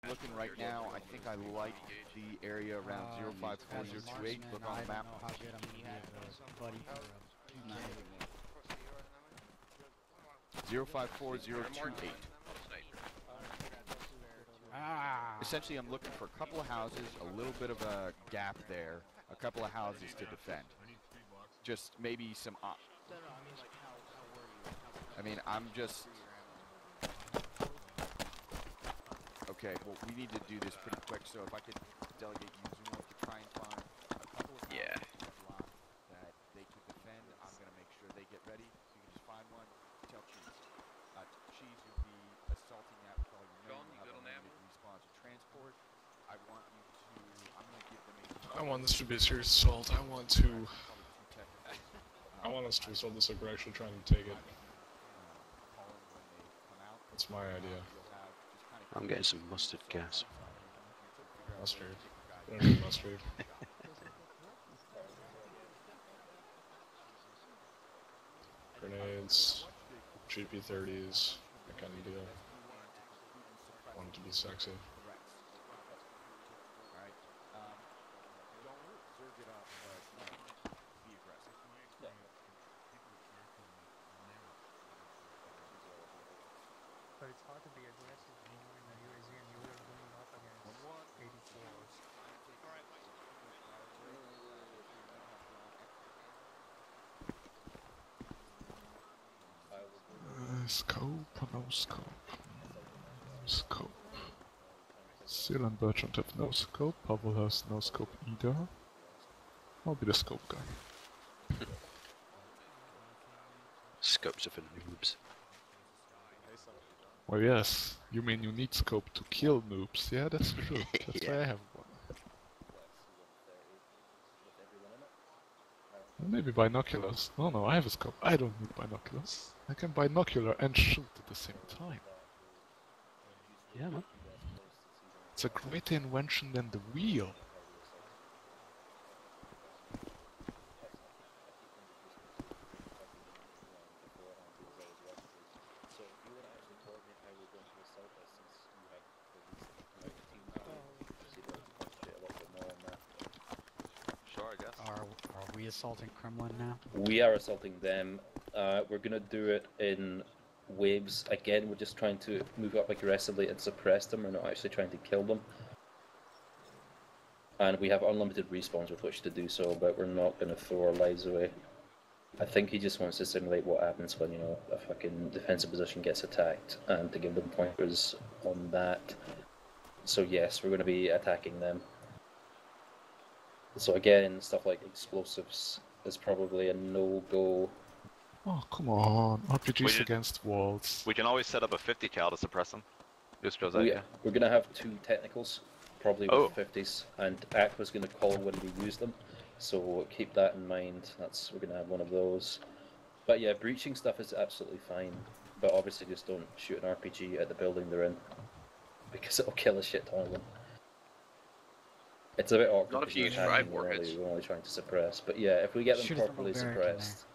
looking right now. I think I like the area around 054028. Look on the map. I don't know how good I'm gonna be as a buddy for a PK. 054028. Essentially, I'm looking for a couple of houses, a little bit of a gap there, a couple of houses to defend. Just maybe some. I mean, I'm just. Okay, well, we need to do this pretty quick, so if I could delegate you, Zumor, to try and find a couple of houses in the block that they could defend. I'm going to make sure they get ready. So you can just find one, tell Cheese. Cheese, you'll be assaulting that with all your men. You'll have unlimited respawns and transport. I want you to, I'm going to give them a... I want this to be a serious assault. I want us to assault this like we're actually trying to take it. That's my idea. I'm getting some mustard gas. Mustard. I don't need mustard. Grenades, GP30s, that kind of deal. Want it to be sexy. But it's hard to be aggressive when you're in the UAZ and you are going up against 84s. Scope, no scope. Scope. Seal and Bertrand have no scope, Pavel has no scope either. I'll be the scope guy. Scopes are for noobs. Well, yes. You mean you need scope to kill noobs? Yeah, that's true. That's why I have one. Maybe binoculars. No, I have a scope. I don't need binoculars. I can binocular and shoot at the same time. Yeah, man. It's a greater invention than the wheel. Are we assaulting Kremlin now? We are assaulting them. We're gonna do it in waves. Again, we're just trying to move up aggressively and suppress them. We're not actually trying to kill them. And we have unlimited respawns with which to do so, but we're not gonna throw our lives away. I think he just wants to simulate what happens when, you know, a fucking defensive position gets attacked, and to give them pointers on that. So yes, we're gonna be attacking them. So again, stuff like explosives is probably a no-go. Oh, come on. RPGs against walls. We can always set up a 50 cal to suppress them. Just goes We're going to have 2 technicals, probably with 50s, and Aqua's going to call when we use them. So keep that in mind. We're going to have one of those. But yeah, breaching stuff is absolutely fine. But obviously just don't shoot an RPG at the building they're in, because it'll kill a shit ton of them. It's a bit awkward. Not if you use drive warheads. We're only trying to suppress, but yeah, if we get them properly suppressed,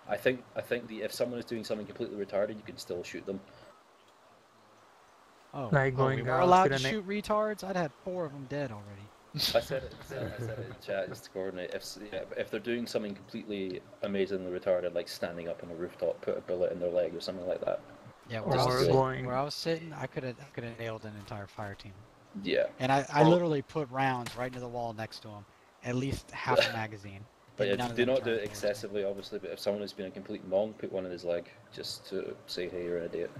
I think if someone is doing something completely retarded, you can still shoot them. Oh, like going we were allowed to shoot retards? I'd had 4 of them dead already. I said it in chat just to coordinate. If they're doing something completely amazingly retarded, like standing up on a rooftop, put a bullet in their leg or something like that. Yeah, where I was sitting, I could have nailed an entire fire team. Yeah. And I literally put rounds right into the wall next to him, at least half a magazine. But yeah, do not do it excessively, obviously. But if someone has been a complete mong, put one in his leg just to say, "Hey, you're an idiot."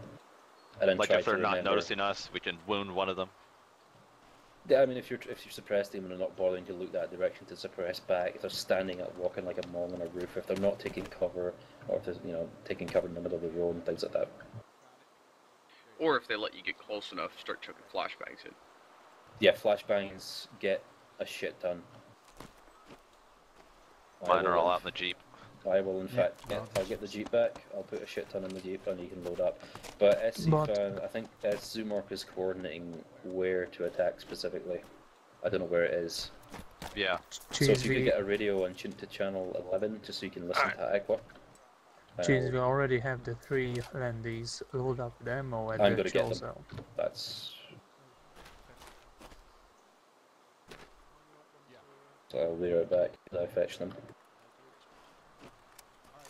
And then like if they're not noticing us, we can wound one of them. Yeah, I mean, if you're suppressing them and they're not bothering to look that direction to suppress back, if they're standing up, walking like a mong on a roof, if they're not taking cover, or if they're taking cover in the middle of the road and things like that. Or if they let you get close enough, start chucking flashbangs in. Yeah, flashbangs get a shit ton. Mine are all out in the Jeep. I will, in fact, I'll get the Jeep back. I'll put a shit ton in the Jeep and you can load up. But SC fan, I think Zumork is coordinating where to attack specifically. I don't know where it is. Yeah. So if you could get a radio and tune to channel 11 just so you can listen to Aqua. Jeez, we already have the 3 landies load up with ammo at I'm the gonna get them. zone. That's... So I'll be right back as I fetch them.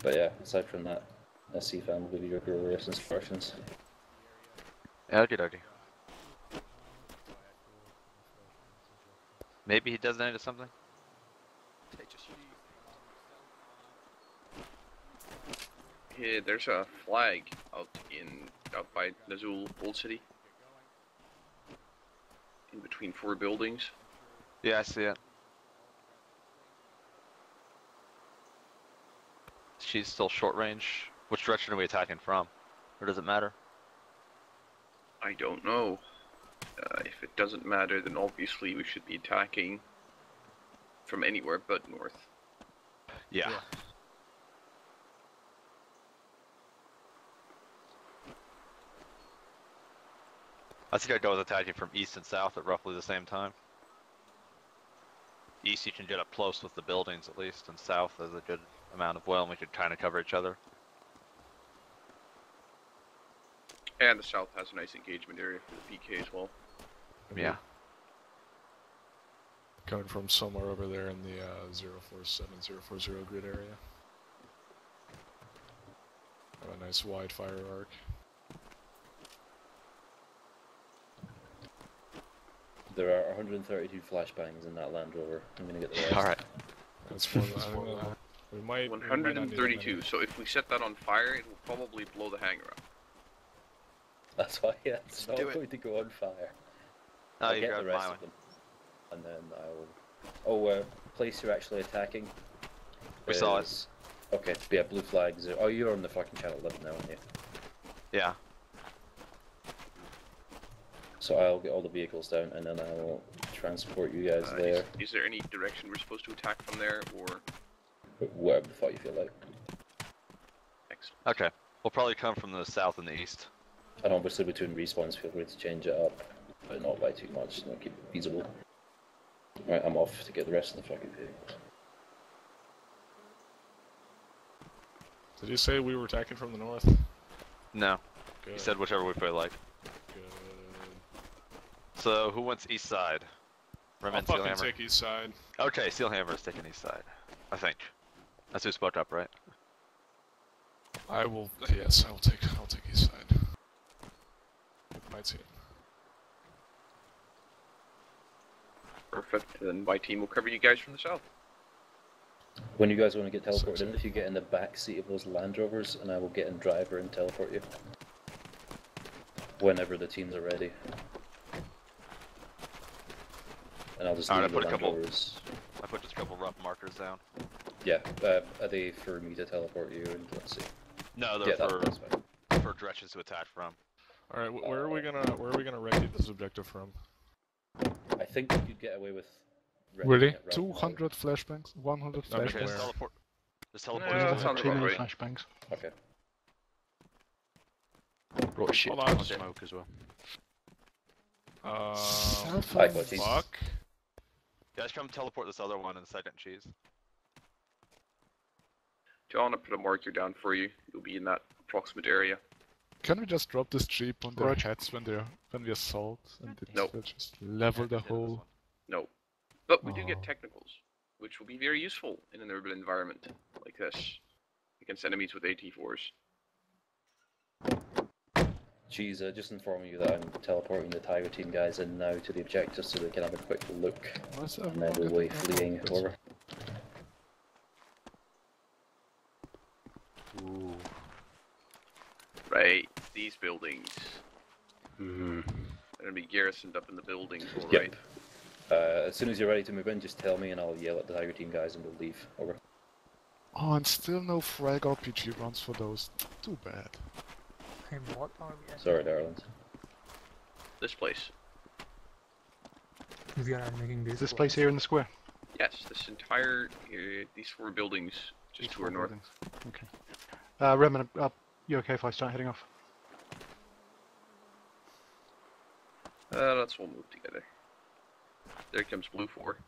But yeah, aside from that, SC fan will give you your glorious instructions. Okie dokie. Maybe he designated something? Yeah, there's a flag out by Nazul Old City. In between 4 buildings. Yeah, I see it. She's still short range. Which direction are we attacking from? Or does it matter? I don't know. If it doesn't matter, then obviously we should be attacking from anywhere but north. Yeah. I think I'd go with attacking from east and south at roughly the same time. East you can get up close with the buildings at least, and south there's a good amount of well and we could kind of cover each other. And the south has a nice engagement area for the PK as well. Yeah. Coming from somewhere over there in the 047-040 grid area. Have a nice wide fire arc. There are 132 flashbangs in that Land Rover. I'm gonna get the rest. Alright. That's more than we might. 132. So if we set that on fire, it will probably blow the hangar up. That's why it's not going to go on fire. Oh, I'll you get grabbed the rest my of them, and then I will. Oh, place you're actually attacking. We saw it. Okay, yeah, blue flags. Oh, you're on the fucking channel 11 now, aren't you? Yeah. So I'll get all the vehicles down, and then I will transport you guys there. Is there any direction we're supposed to attack from there, or? Whatever the fuck you feel like. Excellent. Okay. We'll probably come from the south and the east. And obviously between respawns, feel free to change it up, but not by too much, not keep it feasible. Right, I'm off to get the rest of the fucking vehicles. Did you say we were attacking from the north? No. Good. He said whichever we feel like. Good. So, who wants east side? I'll Remen, fucking Steelhammer? take east side. Okay, Steelhammer is taking east side. I think. That's who spoke up, right? I will. Yes, I'll take east side. With my team. Perfect. Then my team will cover you guys from the south. When you guys want to get teleported in, if you get in the back seat of those Land Rovers, and I will get in driver and teleport you. Whenever the teams are ready. And I'll just leave the Land Rovers. I put just a couple rough markers down. Yeah, are they for me to teleport you? And let's see. No, they're that's fine. for directions to attack from. All right, where are we gonna ready this objective from? I think you could get away with. Really? Right 200 flashbangs? 100 Okay, flashbangs? just teleport. Just teleport. Yeah, that sounds Too about many right. flashbangs. Okay. Brought a shit Hold ton on. of smoke as well. I got these. Fuck. Guys, come teleport this other one in second cheese. John, I'll put a marker down for you. You'll be in that approximate area. Can we just drop this jeep on their heads when we assault and Nope. just level the whole? No. But we do get technicals, which will be very useful in an urban environment like this. Against enemies with AT4s. Geez, just informing you that I'm teleporting the Tigerteam guys in now to the objective so they can have a quick look. And then we'll be fleeing over. Ooh. Right, these buildings. Mm-hmm. They're gonna be garrisoned up in the buildings, alright? Yep. As soon as you're ready to move in, just tell me and I'll yell at the Tigerteam guys and we'll leave. Over. Oh, and still no frag RPG runs for those. Too bad. Hey, what are we at? Sorry, darlings. This place. We are making Is this place here in the square? Yes, this entire, these 4 buildings, just to our north. Buildings. Okay. Remen, you okay if I start heading off? Let's all move together. There comes Blue 4.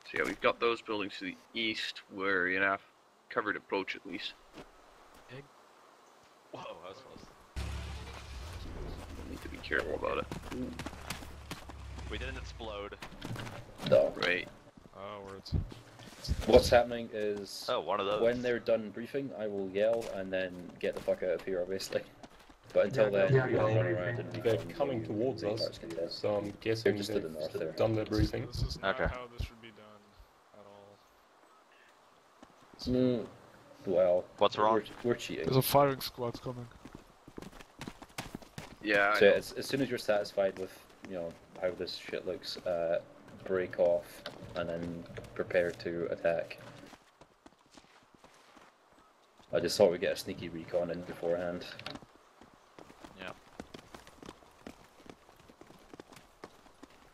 So yeah, we've got those buildings to the east where you have covered approach at least. Whoa, that was close. Need to be careful about it. Ooh. We didn't explode. No. Right. Oh, words. What's happening is Oh, one of those. when they're done briefing, I will yell and then get the fuck out of here, obviously. But until Yeah, then, yeah, you can yeah. run around and They're recon coming the towards us, Arts content. so I'm They're guessing just to the north there. they've done their briefing. This is not Okay. how this should be done at all. Well, What's wrong? We're cheating. There's a firing squad coming. Yeah. I So know. as soon as you're satisfied with, how this shit looks, break off and then prepare to attack. I just thought we'd get a sneaky recon in beforehand. Yeah.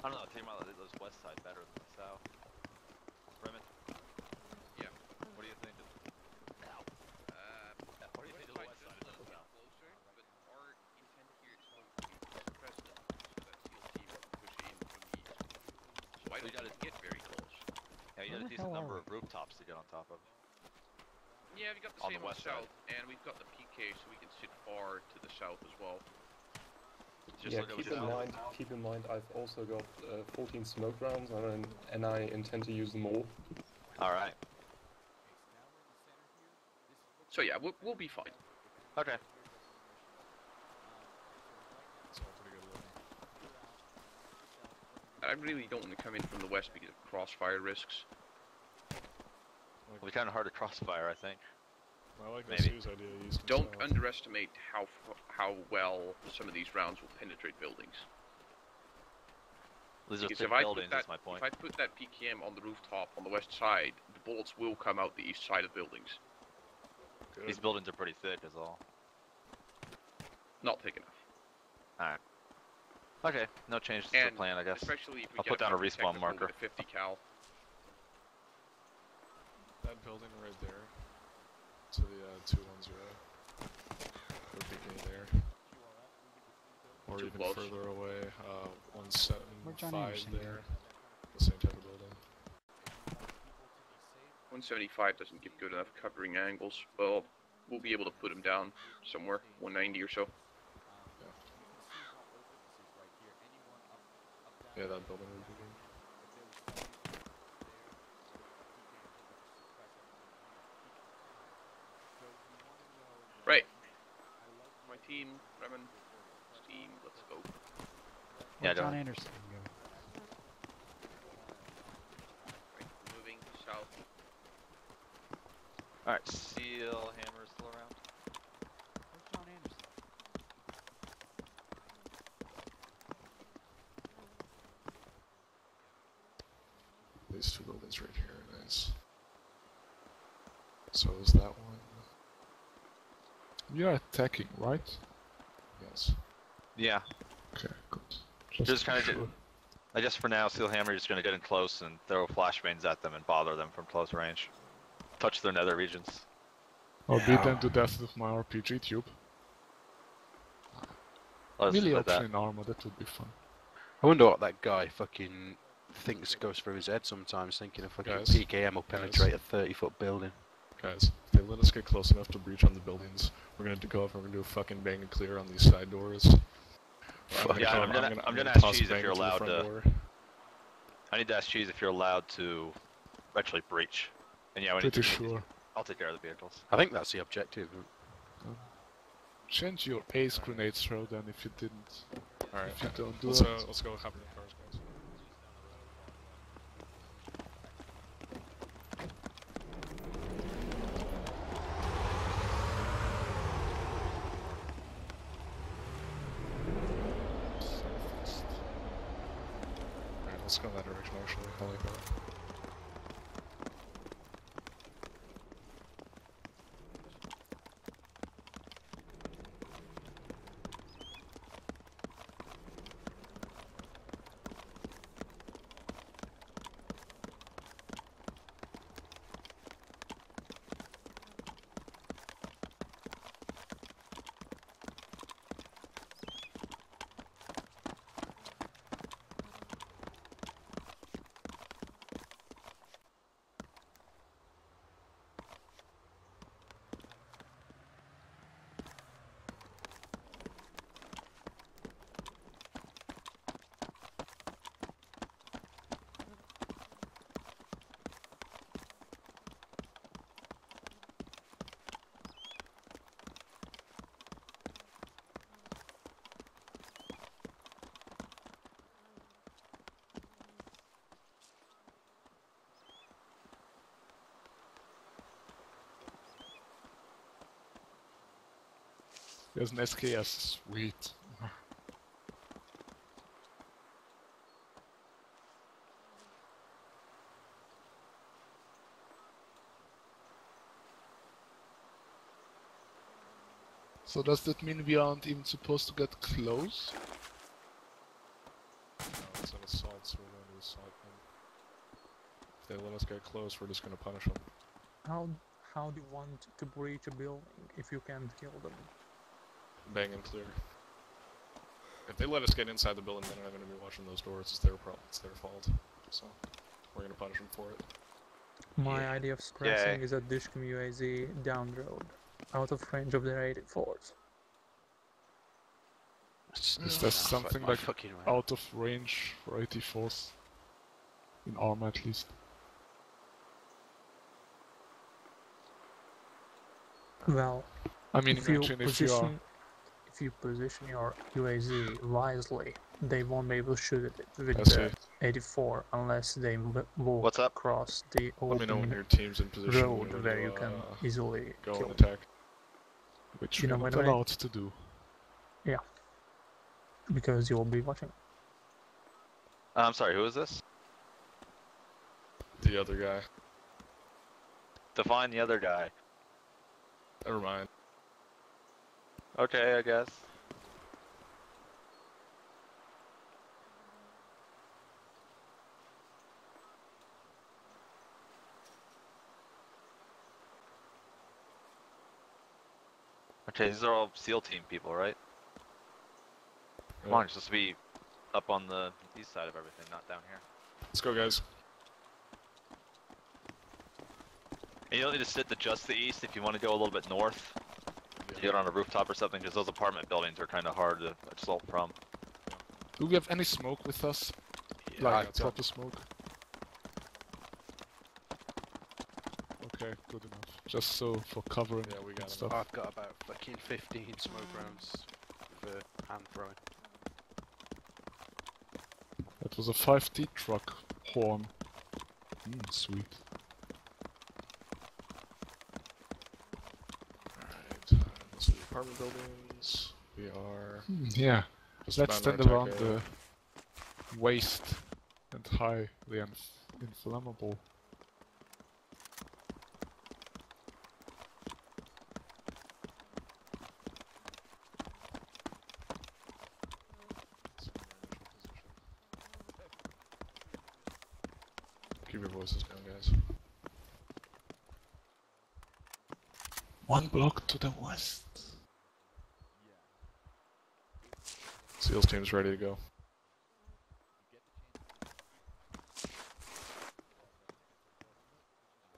I don't know, I think about those west side better than the south. Bremen? Yeah. What do you think? What do you think of the west side of the south? Closer, but our intent here is to press them so that SEAL team can push in from the east. So I We don't gotta- get very close. Yeah, you got a Where the decent hell number are of rooftops to get on top of. Yeah, we got the On the same on west side. south, and we've got the PK, so we can sit far to the south as well. Just Yeah, look over keep in mind, I've also got 14 smoke rounds, and I intend to use them all. Alright. So yeah, we'll be fine. Okay. It's all pretty good looking. I really don't want to come in from the west because of crossfire risks. It'll be kind of hard to crossfire, I think. I like Maybe. Sue's idea. East and Don't south. underestimate how well some of these rounds will penetrate buildings. These are Because thick if I buildings, put that, is my point. if I put that PKM on the rooftop on the west side, the bullets will come out the east side of buildings. Good. These buildings are pretty thick, is all. Not thick enough. Alright. Okay, no changes to the And plan, I guess. especially if we I'll get put down a fucking respawn technical marker. with a 50 cal. That building right there. To the 210. Would be good there. Or Too even close. further away. Where'd John 175 Anderson go? there. The same type of building. 175 doesn't give good enough covering angles. Well, we'll be able to put them down somewhere, 190 or so. Yeah, that building would be good. Right. My team, Bremen, team, let's go. Yeah, Where'd go John ahead. Anderson go? Right, moving south. Alright, Seal Hammer is still around. Where's John Anderson? These two buildings right here, nice. So is that one? You're attacking, right? Yes. Yeah. Okay, good. Just kind of sure. I guess for now, Seal Hammer is going to get in close and throw flashbangs at them and bother them from close range. Touch their nether regions. I'll beat them to death with my RPG tube. Let's Melee like that. option in armor, that would be fun. I wonder what that guy fucking goes through his head sometimes, thinking a fucking Guys. PKM will penetrate a 30-foot building. Guys, if they let us get close enough to breach on the buildings, we're gonna go up and we're gonna do a fucking bang and clear on these side doors. Yeah, I'm gonna toss ask Cheese if bang you're to the allowed front to. door. I need to ask Cheese if you're allowed to actually breach. And yeah, we need Pretty to, sure. I'll take care of the vehicles. I think that's the objective. Change your ace grenade throw then if you didn't. Alright. If you don't do Let's, that. Let's go hop in the cars, guys. Alright, let's go in that direction actually. I like that. There's an SKS. Sweet. So does that mean we aren't even supposed to get close? No, it's an assault, so we're going to assault them. If they let us get close, we're just going to punish them. How do you want to breach a building if you can't kill them? Bang and clear. If they let us get inside the building, then I'm going to be watching those doors. It's their problem. It's their fault. So we're going to punish them for it. My idea of stressing is a Dishcom UAZ down the road, out of range of their 84s. Is there something like out of range for 84s? In armor at least. Well, I mean, if you imagine if you are... position your UAZ wisely, they won't be able to shoot at it with I the see. 84 unless they walk across the Let me know when open your team's in position road where you can easily go kill and them. attack. Which You we're know not what I mean? allowed to do. Yeah. Because you will be watching. I'm sorry, who is this? The other guy. Define the other guy. Never mind. Okay, I guess. Okay, these are all SEAL team people, right? Come on, it's supposed to be up on the east side of everything, not down here. Let's go, guys. And you don't need to sit to just the east if you want to go a little bit north. Yeah. Get on a rooftop or something, because those apartment buildings are kind of hard to assault from. Yeah. Do we have any smoke with us? Yeah, like proper smoke? Okay, good enough. Just so for covering and stuff. I've got about fucking 15 smoke rounds for hand throwing. That was a 5T truck horn. Sweet. Alright, so the apartment buildings, we are... yeah, let's stand around the waste and highly inflammable. Keep your voices down, guys. One block to the west. SEALs team's ready to go.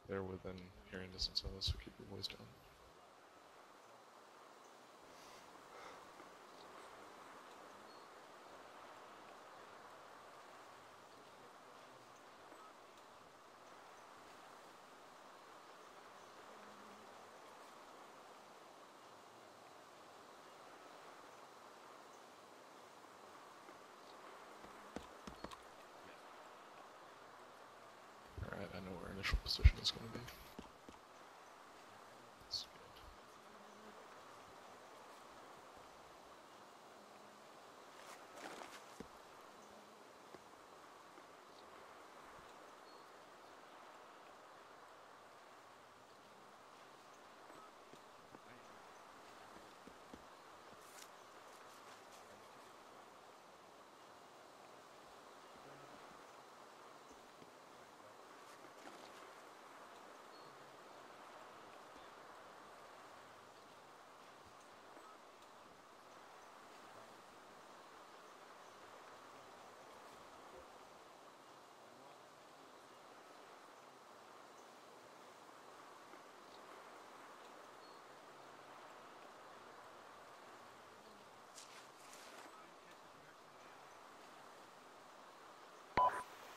They're within hearing distance of us, so keep your voice down. Alright, I know where our initial position is going to be. That's good.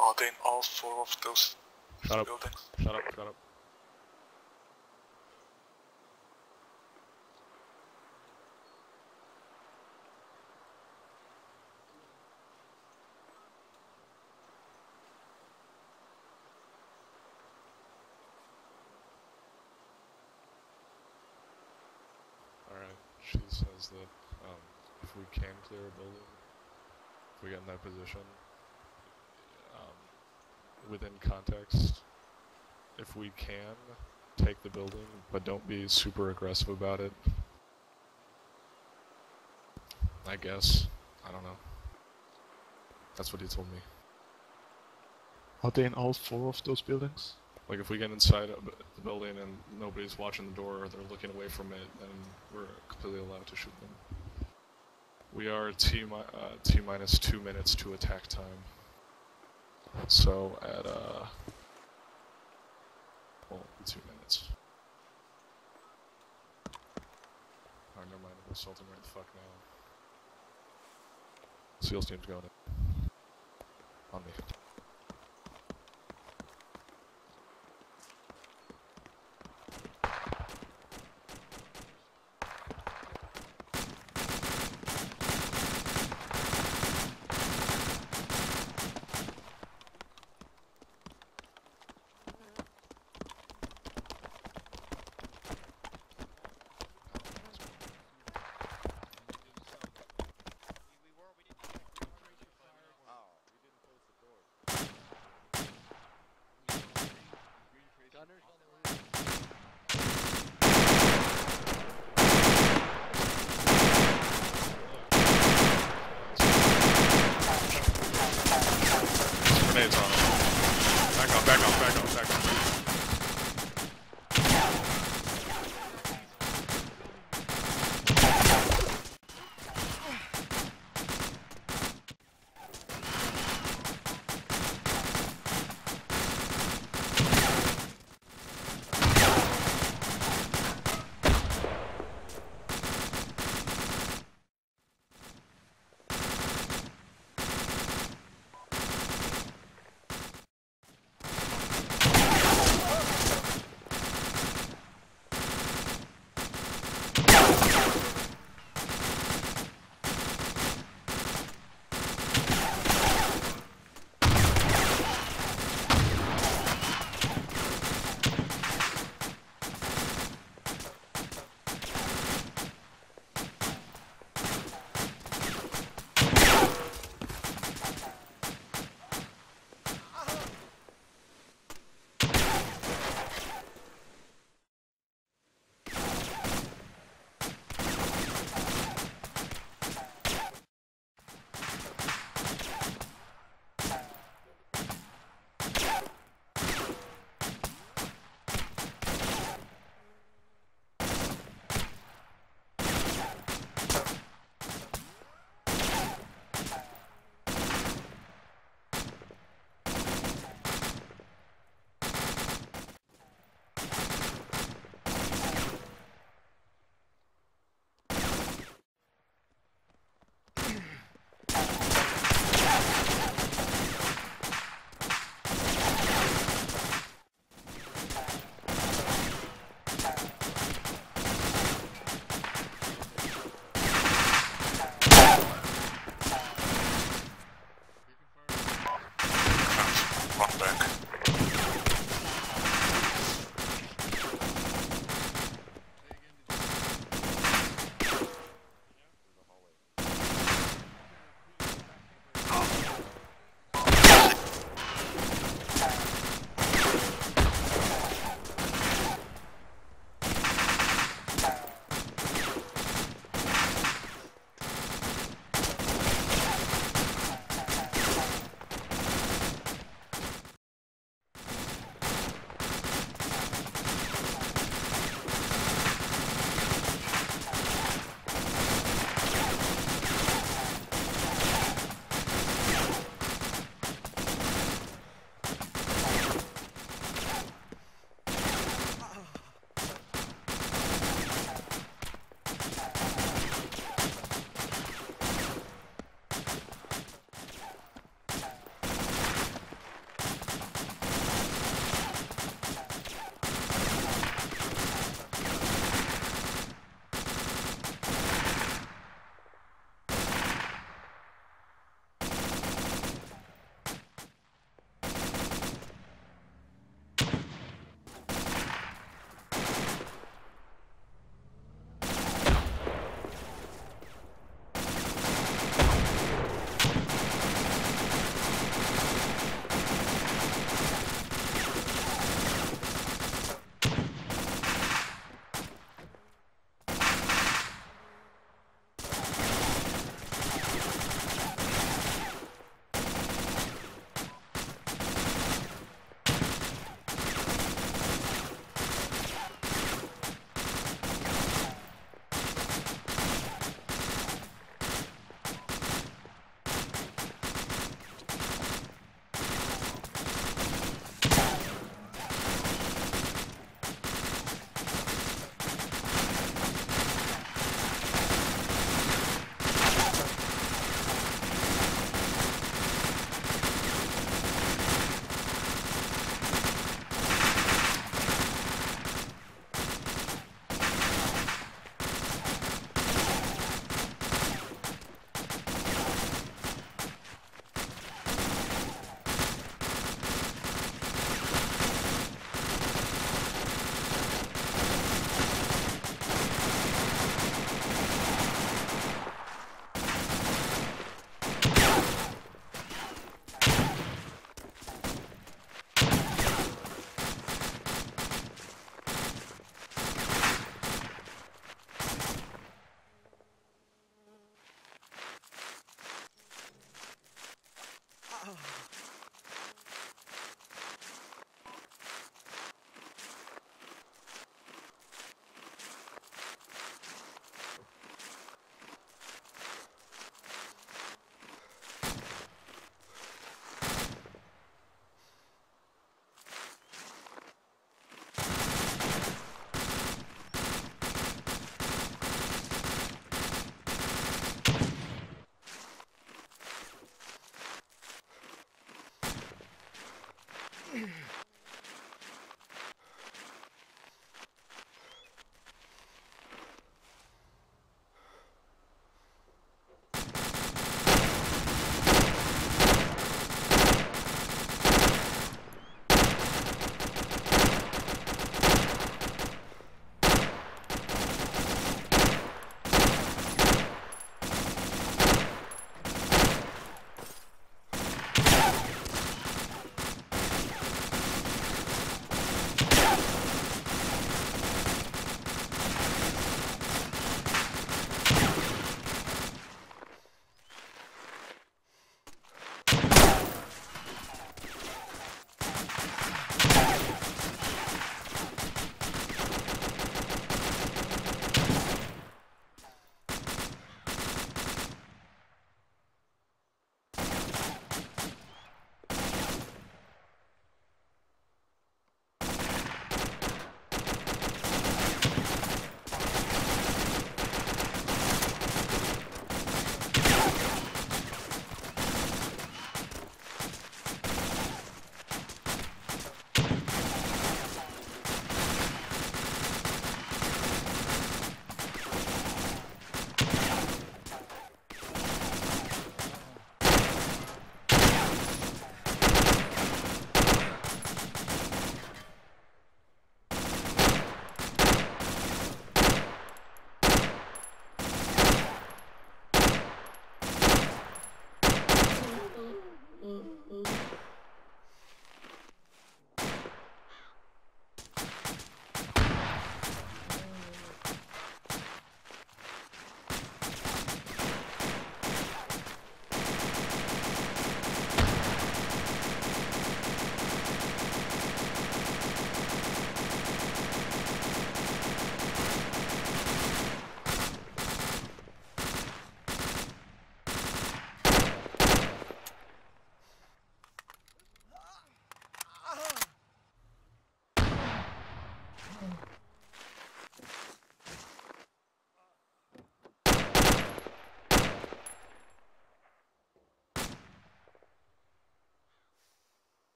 Are they in all four of those buildings? Shut up, shut up. Alright, She says that if we can clear a building, if we get in that position, within context, if we can take the building, but don't be super aggressive about it. I guess. I don't know. That's what he told me. Are they in all 4 of those buildings? Like if we get inside of the building and nobody's watching the door or they're looking away from it, then we're completely allowed to shoot them. We are T-minus 2 minutes to attack time. So at, well, 2 minutes. Oh, never mind, I'm assaulting right the fuck now. SEALs team's going in. On me.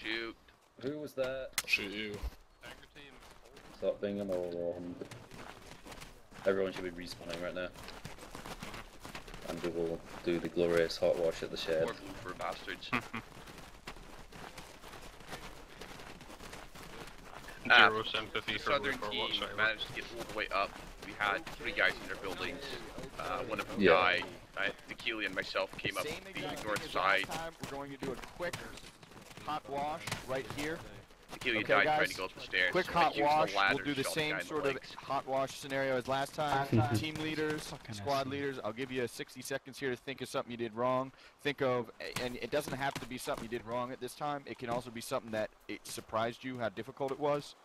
Shoot. Who was that? Shoot you. Tigerteam. Stop being a moron. Everyone should be respawning right now. And we will do the glorious hot wash at the shed. Poor blooper bastards. Zero sympathy The for southern blooper team whatsoever. managed to get all the way up. We had 3 guys in their buildings. One of them Yeah. died. Tequila and myself came up Same the exact thing north as side. last time. We're going to do a quick hot wash right here. Tequila Okay, died guys, trying to go up the stairs. quick So I hot used wash. the ladder We'll do to the shot guy same in the sort of legs. hot wash scenario as last time. Team leaders, Fucking squad SC. leaders, I'll give you 60 seconds here to think of something you did wrong. Think of, and it doesn't have to be something you did wrong at this time. It can also be something that it surprised you how difficult it was.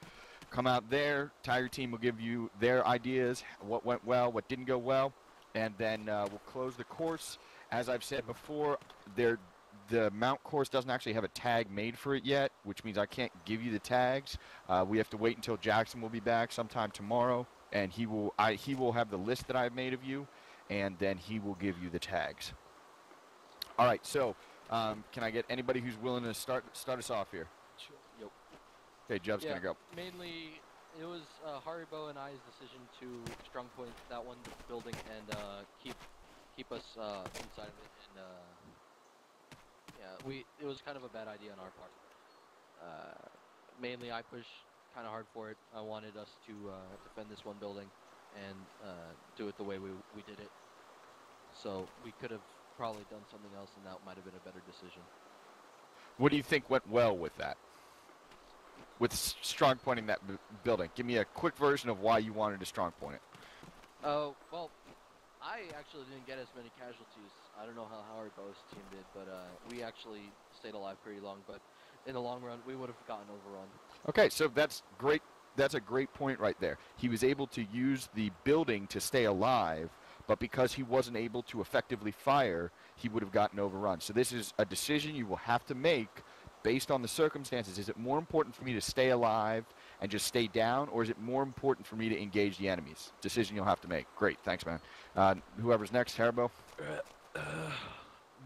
Come out there, Tigerteam will give you their ideas, what went well, what didn't go well, and then we'll close the course. As I've said before, the MOUT course doesn't actually have a tag made for it yet, which means I can't give you the tags. We have to wait until Jackson will be back sometime tomorrow, and he will have the list that I've made of you, and then he will give you the tags. All right, so can I get anybody who's willing to start us off here? Yep. Okay, Jeb's gonna go. Mainly, it was Haribo and I's decision to strong point that one building and keep us inside of it. And yeah, it was kind of a bad idea on our part. Mainly, I pushed kind of hard for it. I wanted us to defend this one building and do it the way we did it. So we could have probably done something else, and that might have been a better decision. What do you think went well with that? With strong pointing that building. Give me a quick version of why you wanted to strong point it. Well, I actually didn't get as many casualties. I don't know how Haribo's team did, but we actually stayed alive pretty long. But in the long run, we would have gotten overrun. Okay, so that's great. That's a great point right there. He was able to use the building to stay alive, but because he wasn't able to effectively fire, he would have gotten overrun. So this is a decision you will have to make based on the circumstances. Is it more important for me to stay alive and just stay down, or is it more important for me to engage the enemies? Decision you'll have to make. Great, thanks, man. Whoever's next, Haribo.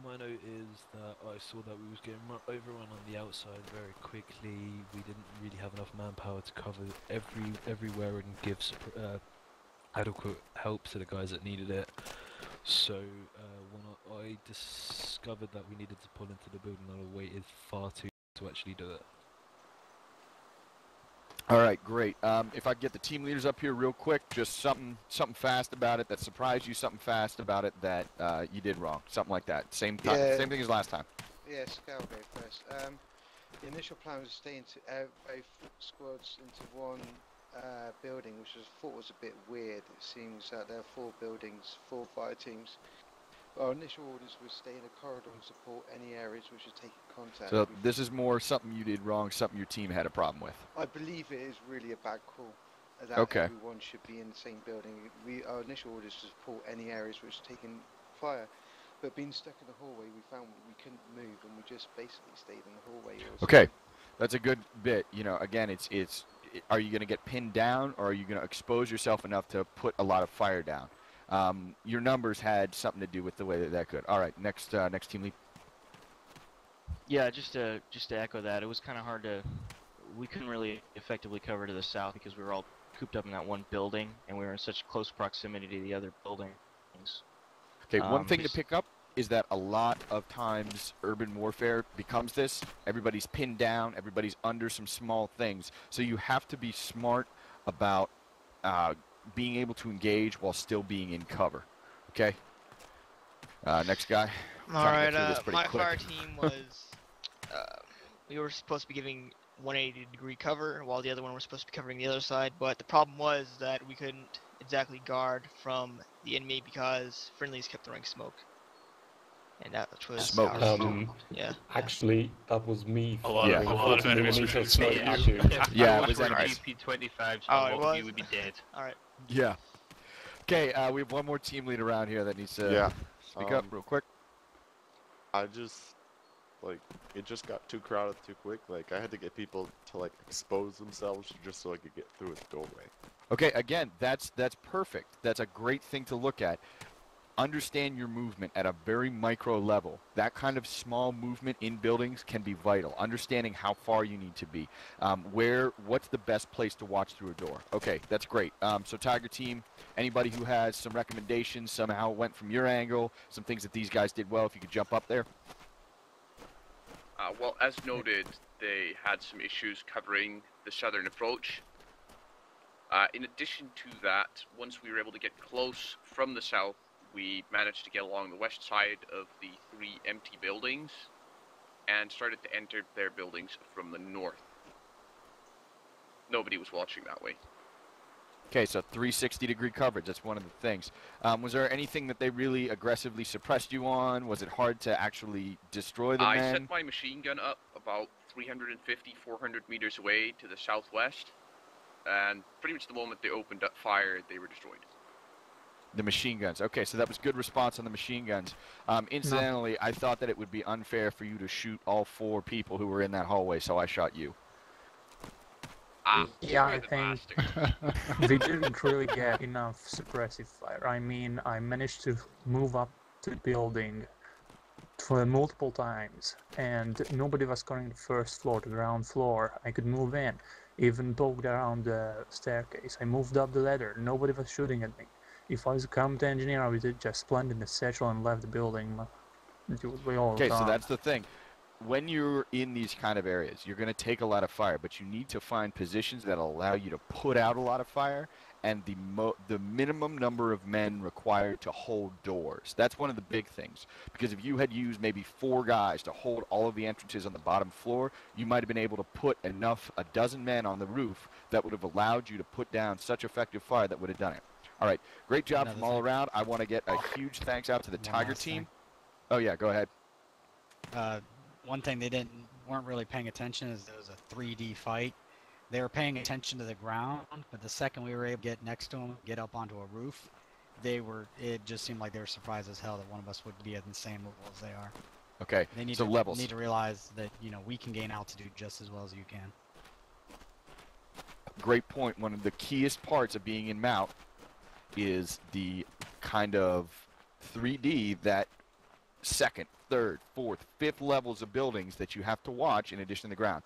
My note is that I saw that we was getting overrun on the outside very quickly. We didn't really have enough manpower to cover everywhere and give adequate help to the guys that needed it. So when I discovered that we needed to pull into the building, I waited far too long to actually do it. All right, great. If I get the team leaders up here real quick, just something fast about it that surprised you, something fast about it that you did wrong, something like that. Same thing as last time. Yeah, Scal go first. The initial plan was to stay into both squads into one building, which I thought was a bit weird. It seems that there are 4 buildings, 4 fire teams. Our initial orders were stay in a corridor and support any areas which are taking contact. So this is more something you did wrong, something your team had a problem with. I believe it is really a bad call. That everyone should be in the same building. Our initial orders to support any areas which are taking fire. But being stuck in the hallway, we found we couldn't move, and we just basically stayed in the hallway. Okay, that's a good bit. You know, again, it's are you going to get pinned down, or are you going to expose yourself enough to put a lot of fire down? Your numbers had something to do with the way that could. All right, next team lead. Yeah, just to echo that, it was kind of hard to. We couldn't really effectively cover to the south because we were all cooped up in that one building, and we were in such close proximity to the other buildings. Okay, one thing to pick up is that a lot of times urban warfare becomes this. Everybody's pinned down, everybody's under some small things. So you have to be smart about being able to engage while still being in cover. Okay? Next guy. Alright, my fire team was, we were supposed to be giving 180-degree cover while the other one was supposed to be covering the other side, but the problem was that we couldn't exactly guard from the enemy because friendlies kept throwing smoke. And that was smoke. Yeah. Actually, that was me. A lot of enemies were shooting at you. Yeah, it was enemies. GP25, so oh, most of you would be dead. Alright. Yeah. Okay, we have one more team lead around here that needs to speak up real quick. I just, it just got too crowded too quick. I had to get people to, expose themselves just so I could get through the doorway. Okay, again, that's perfect. That's a great thing to look at. understand your movement at a very micro level. That kind of small movement in buildings can be vital. Understanding how far you need to be, what's the best place to watch through a door. Okay, that's great. So Tiger Team, anybody who has some recommendations, somehow went from your angle, some things that these guys did well, if you could jump up there. Well, as noted, they had some issues covering the southern approach. In addition to that, once we were able to get close from the south, we managed to get along the west side of the 3 empty buildings and started to enter their buildings from the north. Nobody was watching that way. Okay, so 360-degree coverage, that's one of the things. Was there anything that they really aggressively suppressed you on? Was it hard to actually destroy the men? I set my machine gun up about 350, 400 meters away to the southwest, and pretty much the moment they opened up fire, they were destroyed. The machine guns. Okay, so that was good response on the machine guns. Incidentally, I thought that it would be unfair for you to shoot all 4 people who were in that hallway, so I shot you. Yeah, I think we didn't really get enough suppressive fire. I mean, I managed to move up to the building for multiple times, and nobody was covering the first floor, the ground floor. I could move in, even poked around the staircase. I moved up the ladder. Nobody was shooting at me. If I was a combat engineer, I would just planted the satchel and left the building. Okay, so that's the thing. When you're in these kind of areas, you're going to take a lot of fire, but you need to find positions that allow you to put out a lot of fire and the minimum number of men required to hold doors. That's one of the big things. Because if you had used maybe 4 guys to hold all of the entrances on the bottom floor, you might have been able to put a dozen men on the roof that would have allowed you to put down such effective fire that would have done it. All right, great job from all around. I want to get a huge thanks out to the Tiger Team. Oh yeah, go ahead. One thing they weren't really paying attention is there was a 3D fight. They were paying attention to the ground, but the second we were able to get next to them, get up onto a roof, it just seemed like they were surprised as hell that one of us would be at the same level as they are. Okay, they need levels. Need to realize that, you know, we can gain altitude just as well as you can. Great point. One of the keyest parts of being in MOUT is the kind of 3D that 2nd, 3rd, 4th, 5th levels of buildings that you have to watch in addition to the ground.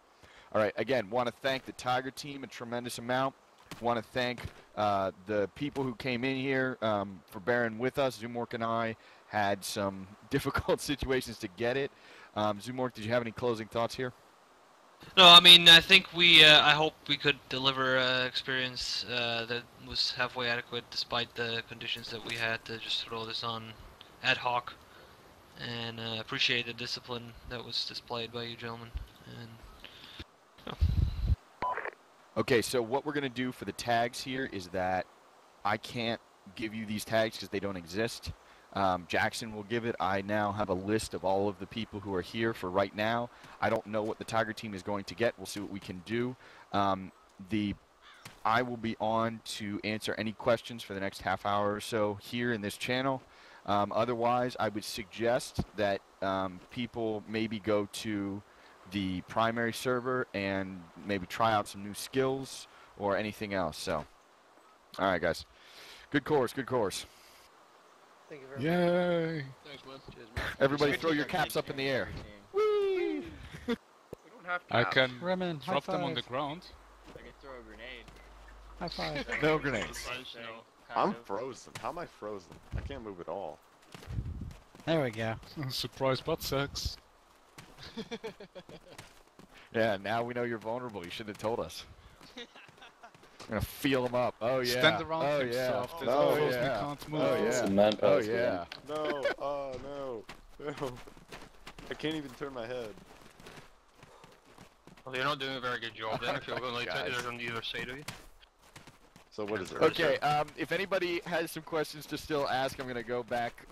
All right, again, want to thank the Tiger Team a tremendous amount. Want to thank the people who came in here for bearing with us. Zoomork and I had some difficult situations to get it. Zoomork, did you have any closing thoughts here? No, I mean, I think I hope we could deliver an experience that was halfway adequate despite the conditions that we had to just throw this on ad hoc. And appreciate the discipline that was displayed by you gentlemen. And, Okay, so what we're going to do for the tags here is that I can't give you these tags because they don't exist. Jackson will give it. I now have a list of all of the people who are here for right now. I don't know what the Tiger Team is going to get. We'll see what we can do. I will be on to answer any questions for the next half hour or so here in this channel. Otherwise, I would suggest that people maybe go to the primary server and maybe try out some new skills or anything else. So, all right, guys. Good course, good course. Thank you very much. Yay! Thanks, man. Cheers, man. Everybody throw your caps up in the air. We don't have I caps. can Remen, drop them on the ground. I can throw a grenade. High five. No grenades. I'm frozen. How am I frozen? I can't move at all. There we go. Surprise butt sex. Yeah, now we know you're vulnerable. You should have told us. I'm gonna feel them up. Oh yeah. Stand around oh him yeah. soft. This Oh frozen yeah. can't move. Oh It's a yeah. manpower Oh skill. yeah. No. Oh no. No. I can't even turn my head. Well, you're not doing a very good job then if you're going to there's on either side of you. So what is it? Okay, if anybody has some questions to still ask, I'm going to go back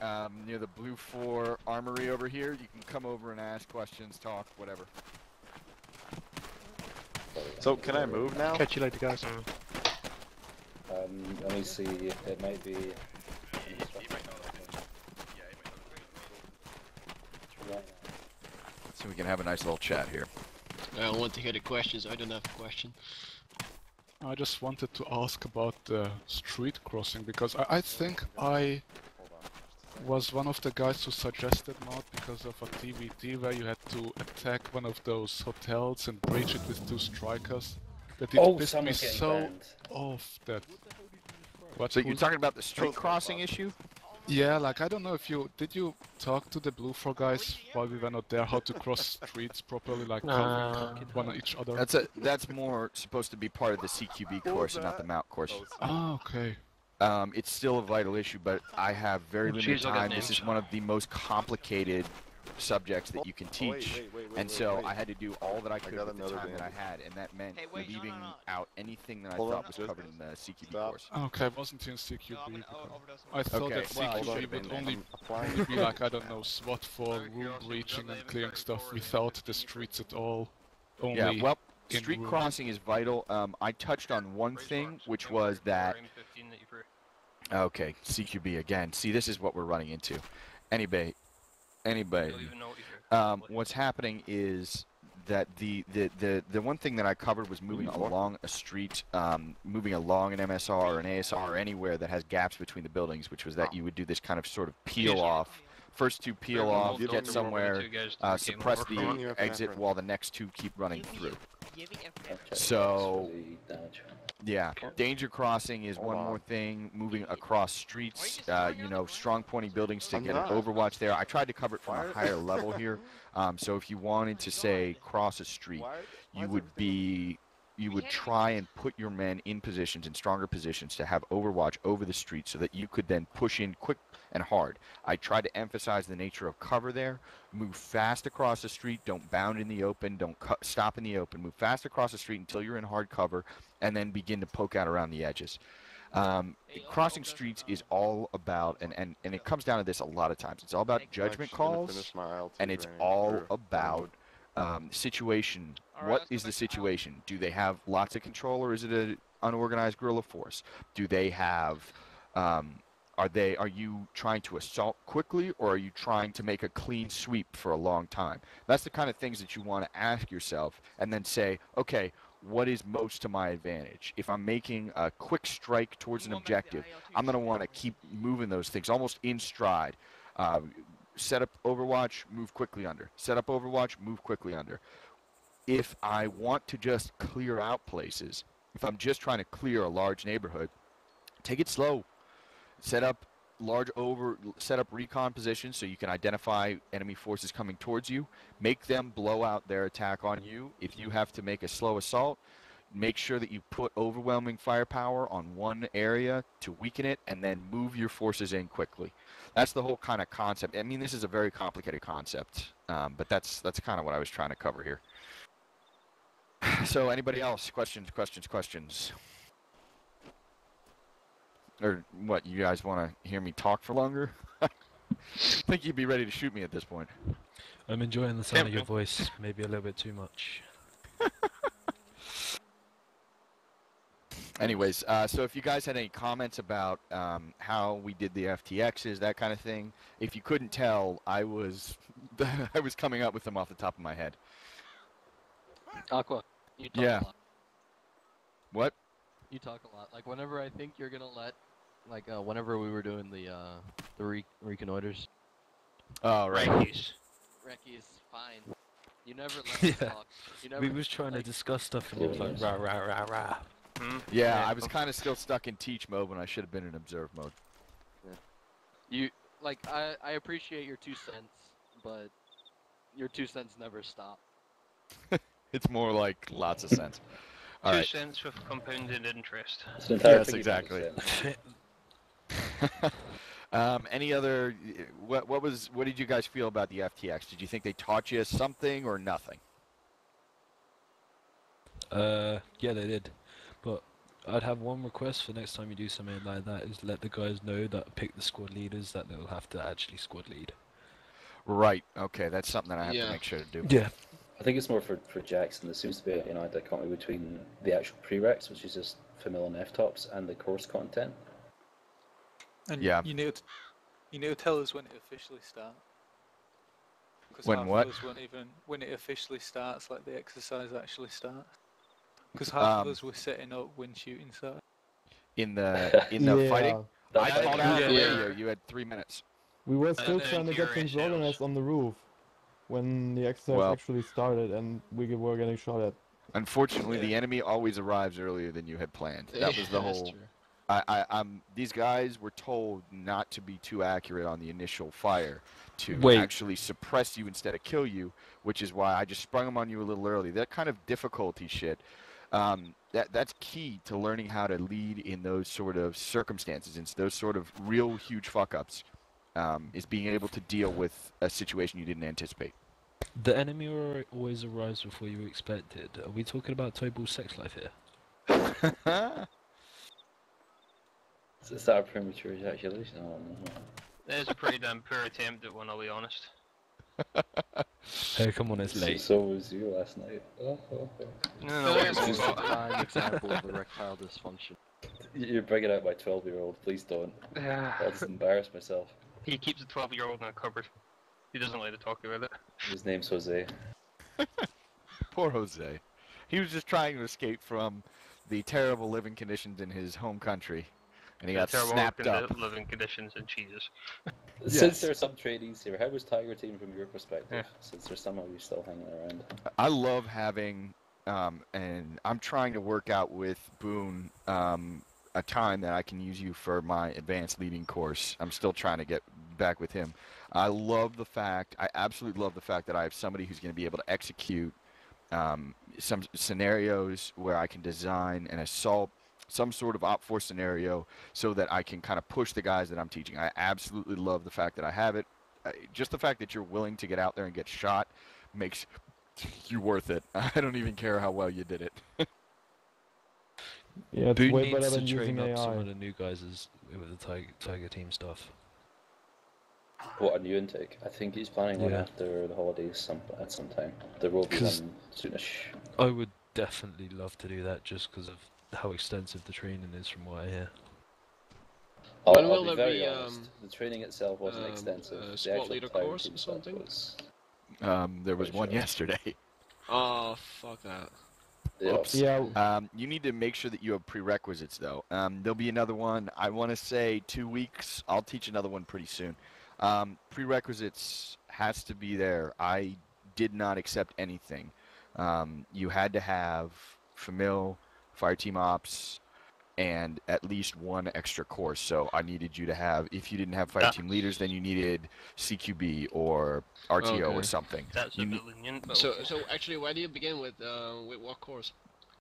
near the Blue 4 Armory over here. You can come over and ask questions, talk, whatever. So can I move now? Catch you later, guys. Let me see. It might be. So we can have a nice little chat here. I want to hear the questions. I don't have a question. I just wanted to ask about the street crossing because I think I was one of the guys who suggested MOUT because of a TVT where you had to attack one of those hotels and breach it with 2 strikers. That it pissed me so off that... What, So you're talking about the street crossing issue? Yeah, like I don't know if you... Did you talk to the Blue 4 guys while we were not there how to cross streets properly, like covering one on each other? That's more supposed to be part of the CQB course and not the MOUT course. Oh, okay. It's still a vital issue, but I have very limited time. This is one of the most complicated subjects that you can teach, and so I had to do all that I could with the time that I had, and that meant leaving out anything that I thought was covered in the CQB course. Okay, I wasn't in CQB. I thought that CQB would only be like, I don't know, SWAT for room breaching and clearing stuff without the streets at all. Only yeah, well, in street room. crossing is vital. I touched on one thing, which was that... Okay, CQB again. See, this is what we're running into. Anybody. What's happening is that the one thing that I covered was moving along a street, moving along an MSR or an ASR or anywhere that has gaps between the buildings, which was that you would do this kind of sort of peel off. First 2 peel off, get somewhere, suppress the exit while the next 2 keep running through. So, yeah, danger crossing is one more thing, moving across streets, you know, strong pointing buildings to get an overwatch there. I tried to cover it from a higher level here, so if you wanted to, say, cross a street, you would try and put your men in positions, in stronger positions, to have overwatch over the street so that you could then push in quick and hard. I tried to emphasize the nature of cover there. Move fast across the street. Don't bound in the open. Don't stop in the open. Move fast across the street until you're in hard cover, and then begin to poke out around the edges. Crossing streets is all about, and it comes down to this a lot of times, it's all about judgment calls, and it's all about situation. What is the situation? Do they have lots of control, or is it an unorganized guerrilla force? Do they have... Are you trying to assault quickly, or are you trying to make a clean sweep for a long time? That's the kind of things that you want to ask yourself, and then say, okay, what is most to my advantage? If I'm making a quick strike towards an objective, I'm going to want to keep moving those things almost in stride. Set up overwatch, move quickly under. Set up overwatch, move quickly under. If I want to just clear out places, if I'm just trying to clear a large neighborhood, take it slow. Set up recon positions so you can identify enemy forces coming towards you. Make them blow out their attack on you. If you have to make a slow assault, make sure that you put overwhelming firepower on one area to weaken it, and then move your forces in quickly. That's the whole kind of concept. I mean, this is a very complicated concept, but that's kind of what I was trying to cover here. So, anybody else? Questions? Or what, you guys want to hear me talk for longer? I think you'd be ready to shoot me at this point. I'm enjoying the sound of your voice, maybe a little bit too much. Anyways, so if you guys had any comments about how we did the FTXs, that kind of thing, if you couldn't tell, I was coming up with them off the top of my head. Aqua, you talk Yeah. a lot. What? You talk a lot. Like, whenever I think you're gonna let, like, whenever we were doing the reconnoiters. Oh, right. Recky's fine. You never let us talk. You never, We was trying to discuss stuff and you was like, rah, rah, rah, rah. Yeah, I was kind of still stuck in teach mode when I should have been in observe mode. Yeah. You, like, I appreciate your 2 cents, but your 2 cents never stop. It's more like lots of sense. All 2 right. cents with compounded interest. Yes, exactly. Any other? What did you guys feel about the FTX? Did you think they taught you something or nothing? Yeah, they did. But I'd have one request for next time you do something like that, is let the guys know that pick the squad leaders that they'll have to actually squad lead. Right. Okay, that's something that I have to make sure to do. Yeah. I think it's more for Jackson. There seems to be a dichotomy between the actual prereqs, which is just familiar and F-tops, and the course content. And yeah. You need to tell us when it officially starts. When what? When it officially starts, like the exercise actually starts. Because half of us were setting up when shooting started. In the fighting, I called out on the radio. You had 3 minutes. We were still trying to get things organized on the roof when the exercise actually started, and we were getting shot at. Unfortunately, the enemy always arrives earlier than you had planned. That was the whole. These guys were told not to be too accurate on the initial fire, to actually suppress you instead of kill you, which is why I just sprung them on you a little early. That kind of difficulty shit, that's key to learning how to lead in those sort of circumstances, in those sort of real huge fuck-ups, is being able to deal with a situation you didn't anticipate. The enemy always arrives before you expected. Are we talking about Tobal's sex life here? Is that a premature ejaculation? Oh, no. That is a pretty damn poor attempt at one, I'll be honest. Hey, come on, it's late. So was you last night. No, It's just a prime example of erectile dysfunction. You're bringing out my 12-year-old. Please don't. I'll just embarrass myself. He keeps a 12-year-old in a cupboard. He doesn't like to talk about it. His name's Jose. Poor Jose. He was just trying to escape from the terrible living conditions in his home country, and he got snapped up. Living conditions and Jesus. Since there are some trainees here, how was Tigerteam from your perspective? Since there's some of you still hanging around. I love having, and I'm trying to work out with Boone a time that I can use you for my advanced leading course. I'm still trying to get back with him. I absolutely love the fact that I have somebody who's going to be able to execute some scenarios where I can design and assault some sort of op4 scenario so that I can kind of push the guys that I'm teaching. I absolutely love the fact that I have it. Just the fact that you're willing to get out there and get shot makes you worth it. I don't even care how well you did it. Yeah, it's Boone way needs better to than train using up some AI. of the new guys with the Tigerteam stuff. What, a new intake? I think he's planning one after the holidays at some time. There will be one soonish. I would definitely love to do that just because of how extensive the training is from what I hear. I'll be very honest. The training itself wasn't extensive. The squad actual leader course or stuff something? was... There was one yesterday. Oh, fuck that. Oops. Yeah. You need to make sure that you have prerequisites, though. There'll be another one. I want to say 2 weeks. I'll teach another one pretty soon. Prerequisites has to be there. I did not accept anything. You had to have Famil, Fireteam Ops, and at least one extra course. So I needed you to have, if you didn't have Fireteam Leaders, then you needed CQB or RTO or something. That's a bit lenient. So actually, why do you begin with what course?